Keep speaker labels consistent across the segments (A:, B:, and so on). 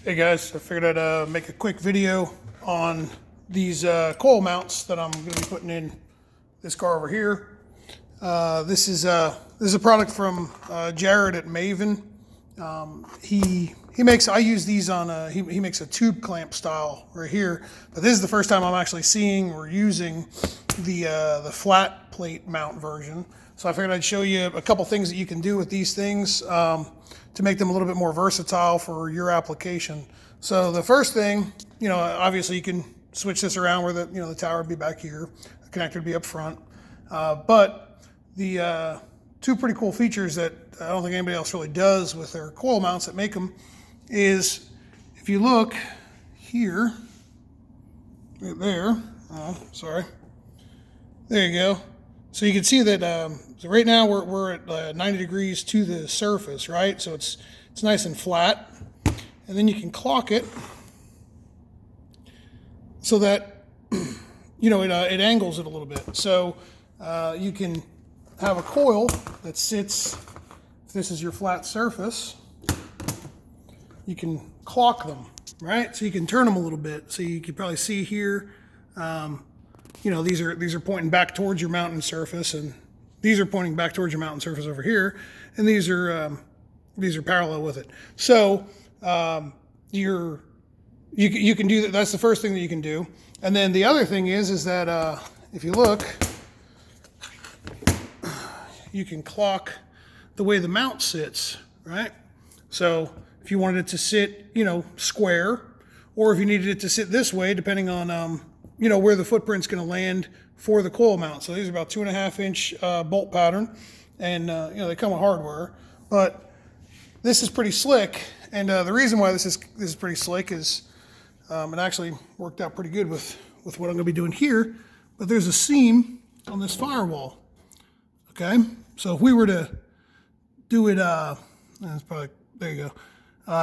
A: Hey guys, I figured I'd make a quick video on these coil mounts that I'm going to be putting in this car over here. This is a product from Jared at Maven. He makes, I use these on he makes a tube clamp style right here, but this is the first time I'm actually seeing or using the flat plate mount version. So I figured I'd show you a couple things that you can do with these things to make them a little bit more versatile for your application. So the first thing, obviously you can switch this around where the tower would be back here, the connector would be up front. But the two pretty cool features that I don't think anybody else really does with their coil mounts that make them is, if you look here, right there, sorry, there you go. So you can see that so right now we're at 90 degrees to the surface, right? So it's nice and flat, and then you can clock it so that it angles it a little bit. So you can have a coil that sits. If this is your flat surface, you can clock them, right? So you can turn them a little bit. So you can probably see here. These are pointing back towards your mountain surface, and these are pointing back towards your mountain surface over here, and these are parallel with it. So you can do that. That's the first thing that you can do. And then the other thing is that if you look, you can clock the way the mount sits, right? So if you wanted it to sit, square, or if you needed it to sit this way, depending on where the footprint's going to land for the coil mount. So these are about 2.5 inch bolt pattern, and they come with hardware. But this is pretty slick, and the reason why this is pretty slick is it actually worked out pretty good with what I'm going to be doing here. But there's a seam on this firewall. Okay, so if we were to do it, that's probably, there you go.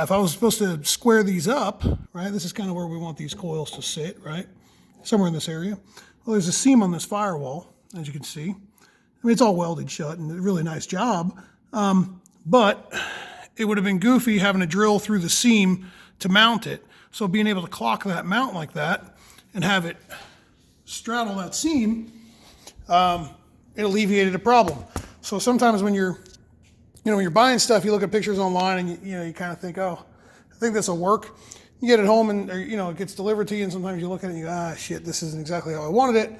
A: If I was supposed to square these up, right, this is kind of where we want these coils to sit, right? Somewhere in this area. Well, there's a seam on this firewall, as you can see. I mean, it's all welded shut and a really nice job. But it would have been goofy having to drill through the seam to mount it. So being able to clock that mount like that and have it straddle that seam, it alleviated a problem. So sometimes when you're buying stuff, you look at pictures online and you kind of think, oh, I think this will work. You get it home and it gets delivered to you, and sometimes you look at it and you go, shit, this isn't exactly how I wanted it.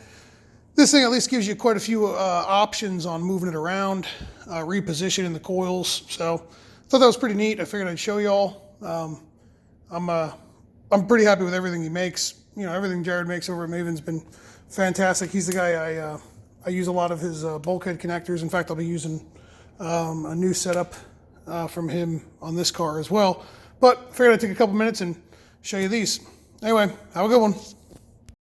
A: This thing at least gives you quite a few options on moving it around, repositioning the coils. So I thought that was pretty neat. I figured I'd show y'all. I'm pretty happy with everything he makes. Everything Jared makes over at Maven's been fantastic. He's the guy I use a lot of his bulkhead connectors. In fact, I'll be using a new setup from him on this car as well. But I figured I'd take a couple minutes and show you these. Anyway, have a good one.